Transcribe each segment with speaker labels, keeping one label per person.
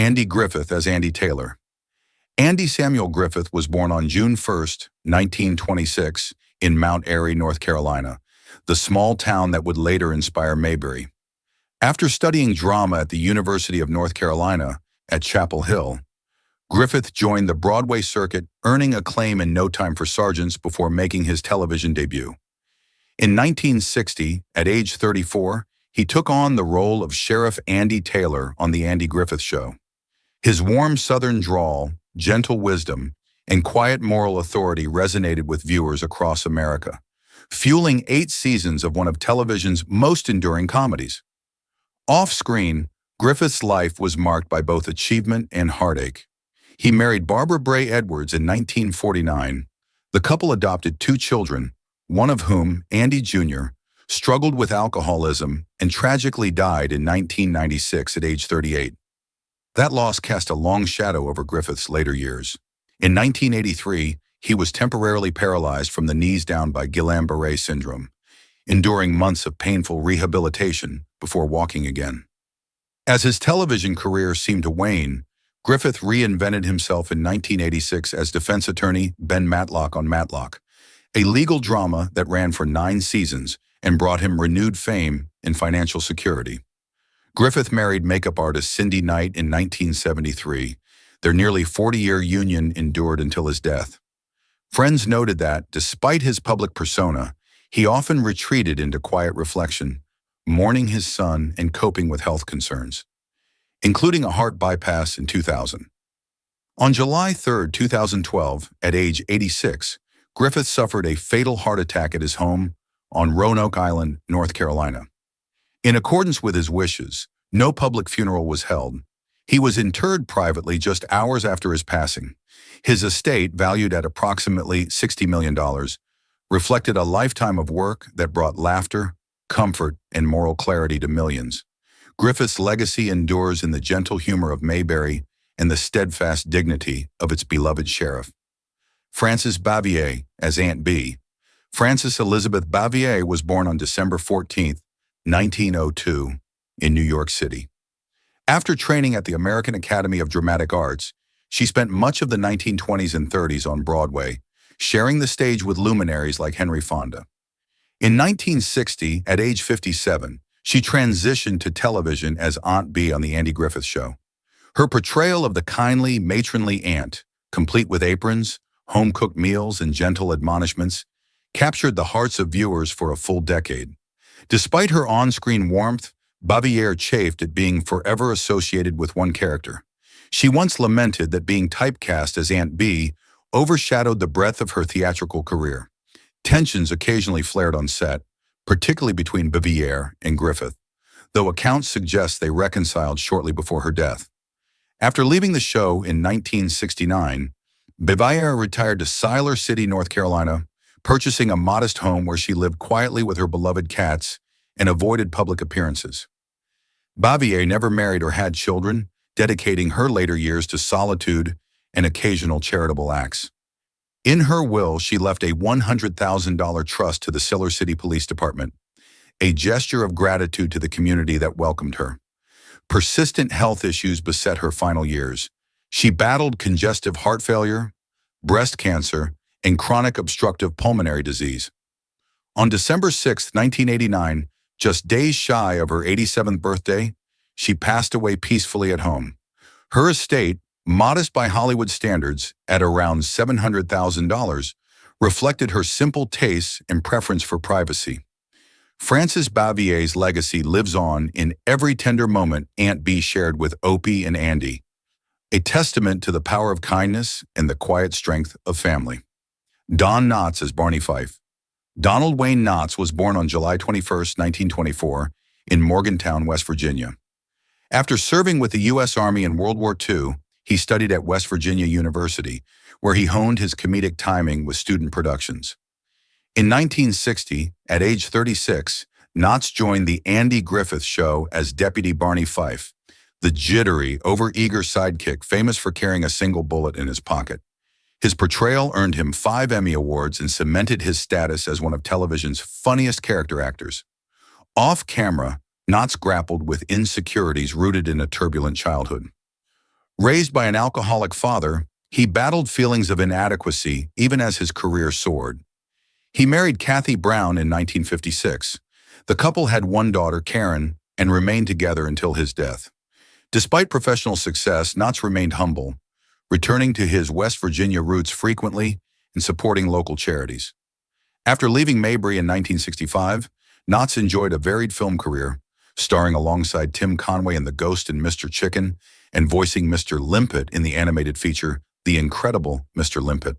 Speaker 1: Andy Griffith as Andy Taylor. Andy Samuel Griffith was born on June 1, 1926, in Mount Airy, North Carolina, the small town that would later inspire Mayberry. After studying drama at the University of North Carolina at Chapel Hill, Griffith joined the Broadway circuit, earning acclaim in No Time for Sergeants before making his television debut. In 1960, at age 34, he took on the role of Sheriff Andy Taylor on The Andy Griffith Show. His warm Southern drawl, gentle wisdom, and quiet moral authority resonated with viewers across America, fueling 8 seasons of one of television's most enduring comedies. Off-screen, Griffith's life was marked by both achievement and heartache. He married Barbara Bray Edwards in 1949. The couple adopted 2 children, one of whom, Andy Jr., struggled with alcoholism and tragically died in 1996 at age 38. That loss cast a long shadow over Griffith's later years. In 1983, he was temporarily paralyzed from the knees down by Guillain-Barré syndrome, enduring months of painful rehabilitation before walking again. As his television career seemed to wane, Griffith reinvented himself in 1986 as defense attorney Ben Matlock on Matlock, a legal drama that ran for 9 seasons and brought him renewed fame and financial security. Griffith married makeup artist Cindy Knight in 1973. Their nearly 40-year union endured until his death. Friends noted that, despite his public persona, he often retreated into quiet reflection, mourning his son and coping with health concerns, including a heart bypass in 2000. On July 3, 2012, at age 86, Griffith suffered a fatal heart attack at his home on Roanoke Island, North Carolina. In accordance with his wishes, no public funeral was held. He was interred privately just hours after his passing. His estate, valued at approximately $60 million, reflected a lifetime of work that brought laughter, comfort, and moral clarity to millions. Griffith's legacy endures in the gentle humor of Mayberry and the steadfast dignity of its beloved sheriff. Frances Bavier as Aunt B. Frances Elizabeth Bavier was born on December 14, 1902, in New York City. After training at the American Academy of Dramatic Arts, she spent much of the 1920s and 30s on Broadway, sharing the stage with luminaries like Henry Fonda. In 1960, at age 57, she transitioned to television as Aunt B on The Andy Griffith Show. Her portrayal of the kindly, matronly aunt, complete with aprons, home-cooked meals, and gentle admonishments, captured the hearts of viewers for a full decade. Despite her on-screen warmth, Bavier chafed at being forever associated with one character. She once lamented that being typecast as Aunt B overshadowed the breadth of her theatrical career. Tensions occasionally flared on set, particularly between Bavier and Griffith, though accounts suggest they reconciled shortly before her death. After leaving the show in 1969, Bavier retired to Siler City, North Carolina, purchasing a modest home where she lived quietly with her beloved cats and avoided public appearances. Bavier never married or had children, dedicating her later years to solitude and occasional charitable acts. In her will, she left a $100,000 trust to the Siler City Police Department, a gesture of gratitude to the community that welcomed her. Persistent health issues beset her final years. She battled congestive heart failure, breast cancer, and chronic obstructive pulmonary disease. On December 6, 1989, just days shy of her 87th birthday, she passed away peacefully at home. Her estate, modest by Hollywood standards at around $700,000, reflected her simple tastes and preference for privacy. Frances Bavier's legacy lives on in every tender moment Aunt B shared with Opie and Andy, a testament to the power of kindness and the quiet strength of family. Don Knotts as Barney Fife. Donald Wayne Knotts was born on July 21, 1924, in Morgantown, West Virginia. After serving with the U.S. Army in World War II, he studied at West Virginia University, where he honed his comedic timing with student productions. In 1960, at age 36, Knotts joined The Andy Griffith Show as Deputy Barney Fife, the jittery, overeager sidekick famous for carrying a single bullet in his pocket. His portrayal earned him 5 Emmy Awards and cemented his status as one of television's funniest character actors. Off camera, Knotts grappled with insecurities rooted in a turbulent childhood. Raised by an alcoholic father, he battled feelings of inadequacy even as his career soared. He married Kathy Brown in 1956. The couple had one daughter, Karen, and remained together until his death. Despite professional success, Knotts remained humble, returning to his West Virginia roots frequently and supporting local charities. After leaving Mayberry in 1965, Knotts enjoyed a varied film career, starring alongside Tim Conway in The Ghost and Mr. Chicken and voicing Mr. Limpet in the animated feature The Incredible Mr. Limpet.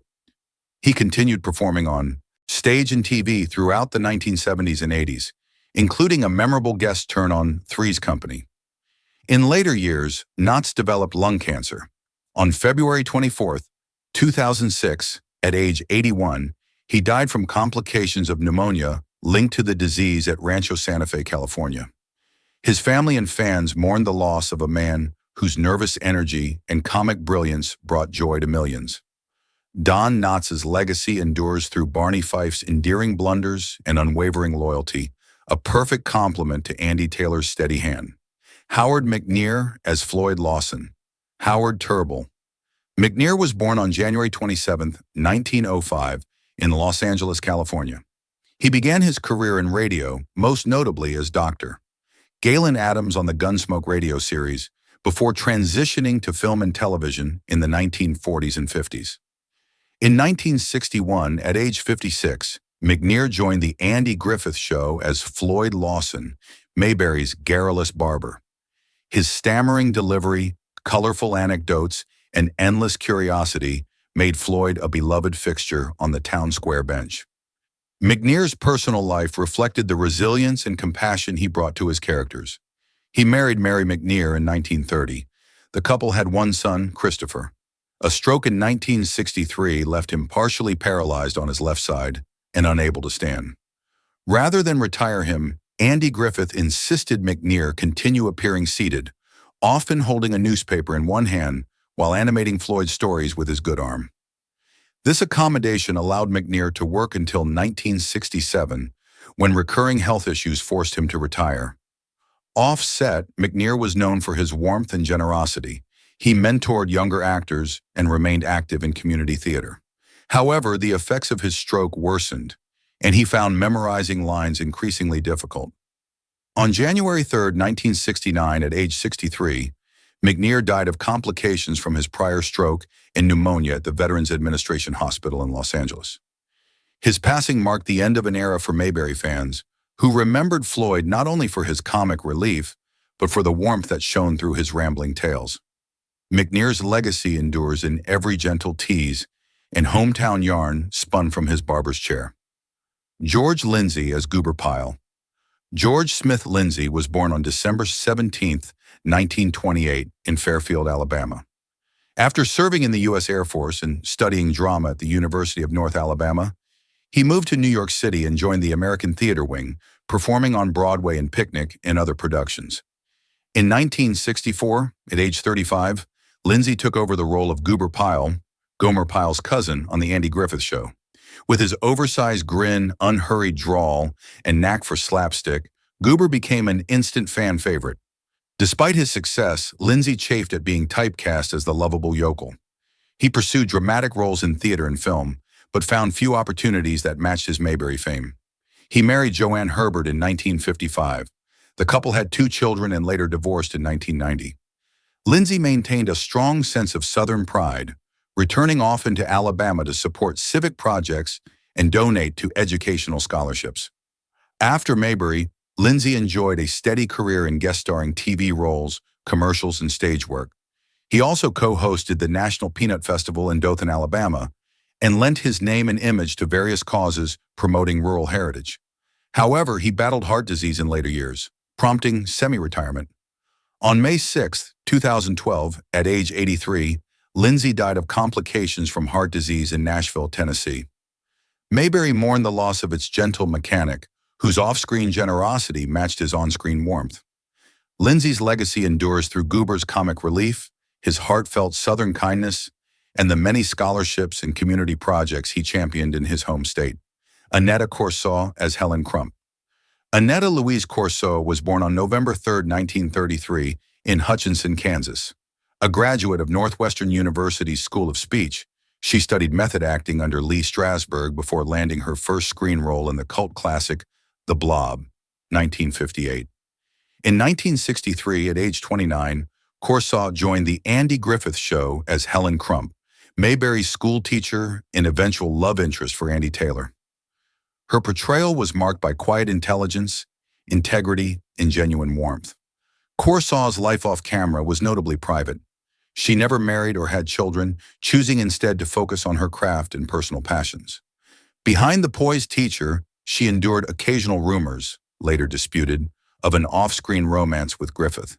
Speaker 1: He continued performing on stage and TV throughout the 1970s and 80s, including a memorable guest turn on Three's Company. In later years, Knotts developed lung cancer. On February 24, 2006, at age 81, he died from complications of pneumonia linked to the disease at Rancho Santa Fe, California. His family and fans mourned the loss of a man whose nervous energy and comic brilliance brought joy to millions. Don Knotts' legacy endures through Barney Fife's endearing blunders and unwavering loyalty, a perfect complement to Andy Taylor's steady hand. Howard McNear as Floyd Lawson. Howard Turble. McNear was born on January 27, 1905, in Los Angeles, California. He began his career in radio, most notably as Dr. Galen Adams on the Gunsmoke radio series, before transitioning to film and television in the 1940s and 50s. In 1961, at age 56, McNear joined the Andy Griffith Show as Floyd Lawson, Mayberry's garrulous barber. His stammering delivery, colorful anecdotes, and endless curiosity made Floyd a beloved fixture on the town square bench. McNear's personal life reflected the resilience and compassion he brought to his characters. He married Mary McNear in 1930. The couple had one son, Christopher. A stroke in 1963 left him partially paralyzed on his left side and unable to stand. Rather than retire him, Andy Griffith insisted McNear continue appearing seated, often holding a newspaper in one hand while animating Floyd's stories with his good arm. This accommodation allowed McNear to work until 1967, when recurring health issues forced him to retire. Off-set, McNear was known for his warmth and generosity. He mentored younger actors and remained active in community theater. However, the effects of his stroke worsened, and he found memorizing lines increasingly difficult. On January 3, 1969, at age 63, McNear died of complications from his prior stroke and pneumonia at the Veterans Administration Hospital in Los Angeles. His passing marked the end of an era for Mayberry fans, who remembered Floyd not only for his comic relief, but for the warmth that shone through his rambling tales. McNear's legacy endures in every gentle tease and hometown yarn spun from his barber's chair. George Lindsey as Goober Pyle. George Smith Lindsey was born on December 17, 1928, in Fairfield, Alabama. After serving in the U.S. Air Force and studying drama at the University of North Alabama, he moved to New York City and joined the American Theater Wing, performing on Broadway and Picnic and other productions. In 1964, at age 35, Lindsey took over the role of Goober Pyle, Gomer Pyle's cousin, on The Andy Griffith Show. With his oversized grin, unhurried drawl, and knack for slapstick, Goober became an instant fan favorite. Despite his success, Lindsey chafed at being typecast as the lovable yokel. He pursued dramatic roles in theater and film, but found few opportunities that matched his Mayberry fame. He married Joanne Herbert in 1955. The couple had 2 children and later divorced in 1990. Lindsey maintained a strong sense of Southern pride, returning often to Alabama to support civic projects and donate to educational scholarships. After Mayberry, Lindsey enjoyed a steady career in guest-starring TV roles, commercials, and stage work. He also co-hosted the National Peanut Festival in Dothan, Alabama, and lent his name and image to various causes promoting rural heritage. However, he battled heart disease in later years, prompting semi-retirement. On May 6, 2012, at age 83, Lindsey died of complications from heart disease in Nashville, Tennessee. Mayberry mourned the loss of its gentle mechanic, whose off-screen generosity matched his on-screen warmth. Lindsey's legacy endures through Goober's comic relief, his heartfelt Southern kindness, and the many scholarships and community projects he championed in his home state. Annetta Corso as Helen Crump. Annetta Louise Corso was born on November 3, 1933, in Hutchinson, Kansas. A graduate of Northwestern University's School of Speech, she studied method acting under Lee Strasberg before landing her first screen role in the cult classic The Blob, 1958. In 1963, at age 29, Corsaut joined the Andy Griffith Show as Helen Crump, Mayberry's school teacher and eventual love interest for Andy Taylor. Her portrayal was marked by quiet intelligence, integrity, and genuine warmth. Corsaut's life off camera was notably private. She never married or had children, choosing instead to focus on her craft and personal passions. Behind the poised teacher, she endured occasional rumors, later disputed, of an off-screen romance with Griffith.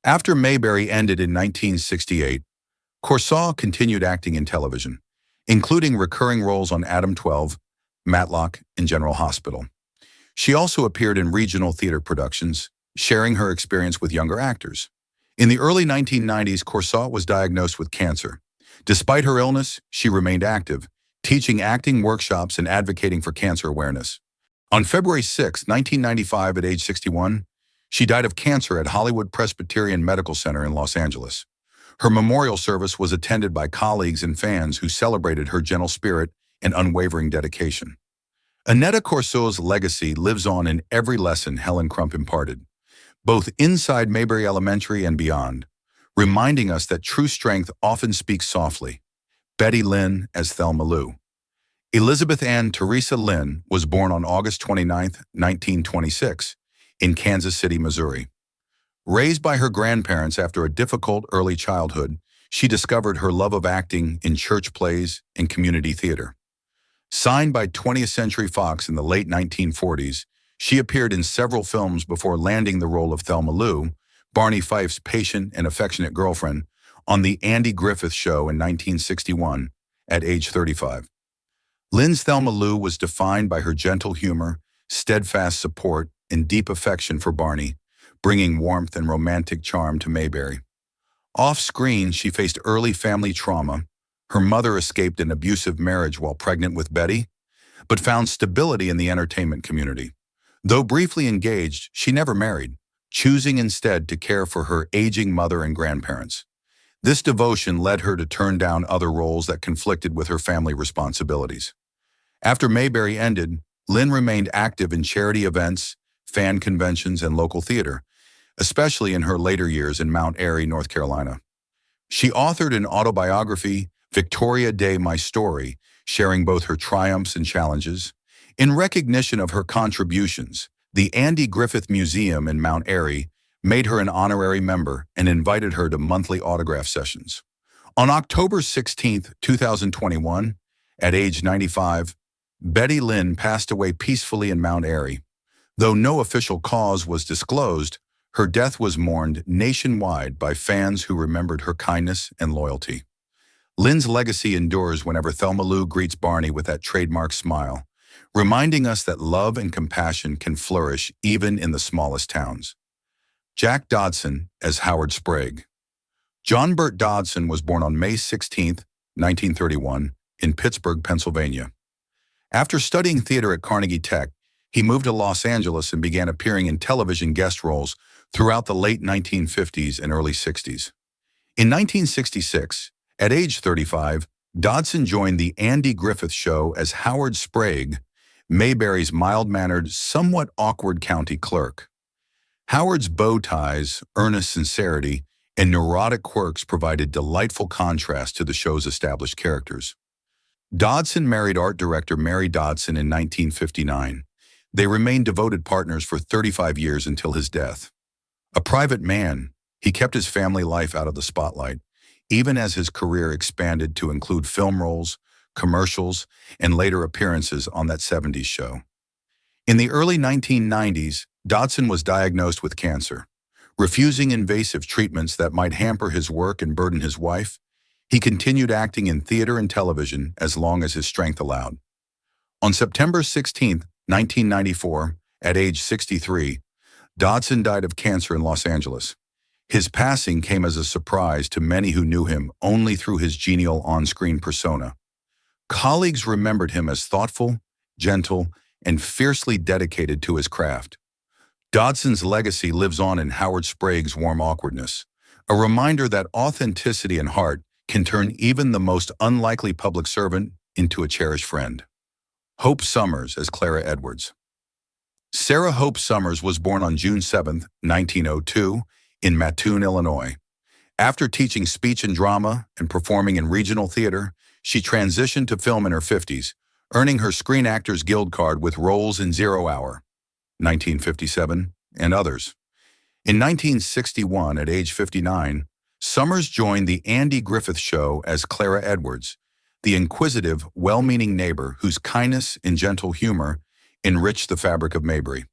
Speaker 1: After Mayberry ended in 1968, Corsaut continued acting in television, including recurring roles on Adam 12, Matlock, and General Hospital. She also appeared in regional theater productions, sharing her experience with younger actors. In the early 1990s, Corsaut was diagnosed with cancer. Despite her illness, she remained active, teaching acting workshops and advocating for cancer awareness. On February 6, 1995, at age 61, she died of cancer at Hollywood Presbyterian Medical Center in Los Angeles. Her memorial service was attended by colleagues and fans who celebrated her gentle spirit and unwavering dedication. Annetta Corso's legacy lives on in every lesson Helen Crump imparted, both inside Mayberry Elementary and beyond, reminding us that true strength often speaks softly. Betty Lynn as Thelma Lou. Elizabeth Ann Teresa Lynn was born on August 29, 1926, in Kansas City, Missouri. Raised by her grandparents after a difficult early childhood, she discovered her love of acting in church plays and community theater. Signed by 20th Century Fox in the late 1940s, she appeared in several films before landing the role of Thelma Lou, Barney Fife's patient and affectionate girlfriend, on The Andy Griffith Show in 1961, at age 35. Lynn's Thelma Lou was defined by her gentle humor, steadfast support, and deep affection for Barney, bringing warmth and romantic charm to Mayberry. Off-screen, she faced early family trauma. Her mother escaped an abusive marriage while pregnant with Betty, but found stability in the entertainment community. Though briefly engaged, she never married, choosing instead to care for her aging mother and grandparents. This devotion led her to turn down other roles that conflicted with her family responsibilities. After Mayberry ended, Lynn remained active in charity events, fan conventions, and local theater, especially in her later years in Mount Airy, North Carolina. She authored an autobiography, Victoria Day, My Story, sharing both her triumphs and challenges. In recognition of her contributions, the Andy Griffith Museum in Mount Airy made her an honorary member and invited her to monthly autograph sessions. On October 16, 2021, at age 95, Betty Lynn passed away peacefully in Mount Airy. Though no official cause was disclosed, her death was mourned nationwide by fans who remembered her kindness and loyalty. Lynn's legacy endures whenever Thelma Lou greets Barney with that trademark smile, reminding us that love and compassion can flourish even in the smallest towns. Jack Dodson as Howard Sprague. John Burt Dodson was born on May 16, 1931, in Pittsburgh, Pennsylvania. After studying theater at Carnegie Tech, he moved to Los Angeles and began appearing in television guest roles throughout the late 1950s and early 60s. In 1966, at age 35, Dodson joined the Andy Griffith Show as Howard Sprague, Mayberry's mild-mannered, somewhat awkward county clerk. Howard's bow ties, earnest sincerity, and neurotic quirks provided delightful contrast to the show's established characters. Dodson married art director Mary Dodson in 1959. They remained devoted partners for 35 years until his death. A private man, he kept his family life out of the spotlight, even as his career expanded to include film roles, commercials, and later appearances on that 70s show. In the early 1990s, Dodson was diagnosed with cancer. Refusing invasive treatments that might hamper his work and burden his wife, he continued acting in theater and television as long as his strength allowed. On September 16, 1994, at age 63, Dodson died of cancer in Los Angeles. His passing came as a surprise to many who knew him only through his genial on-screen persona. Colleagues remembered him as thoughtful, gentle, and fiercely dedicated to his craft. Dodson's legacy lives on in Howard Sprague's warm awkwardness, A reminder that authenticity and heart can turn even the most unlikely public servant into a cherished friend. Hope Summers as Clara Edwards. Sarah Hope Summers was born on June 7, 1902, in Mattoon, Illinois. After teaching speech and drama and performing in regional theater, she transitioned to film in her 50s, earning her Screen Actors Guild card with roles in 0 Hour, 1957, and others. In 1961, at age 59, Summers joined the Andy Griffith Show as Clara Edwards, the inquisitive, well-meaning neighbor whose kindness and gentle humor enriched the fabric of Mayberry.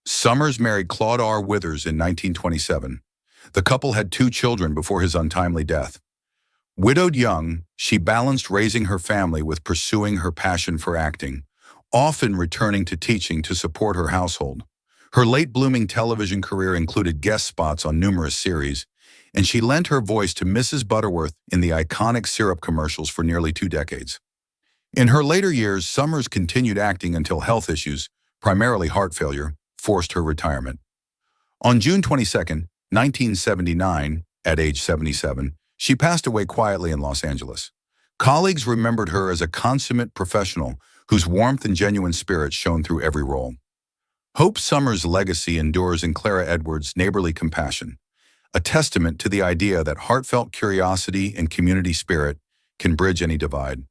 Speaker 1: Summers married Claude R. Withers in 1927. The couple had 2 children before his untimely death. Widowed young, she balanced raising her family with pursuing her passion for acting, often returning to teaching to support her household. Her late-blooming television career included guest spots on numerous series, and she lent her voice to Mrs. Butterworth in the iconic syrup commercials for nearly 2 decades. In her later years, Summers continued acting until health issues, primarily heart failure, forced her retirement. On June 22, 1979, at age 77, she passed away quietly in Los Angeles. Colleagues remembered her as a consummate professional whose warmth and genuine spirit shone through every role. Hope Summers' legacy endures in Clara Edwards' neighborly compassion, a testament to the idea that heartfelt curiosity and community spirit can bridge any divide.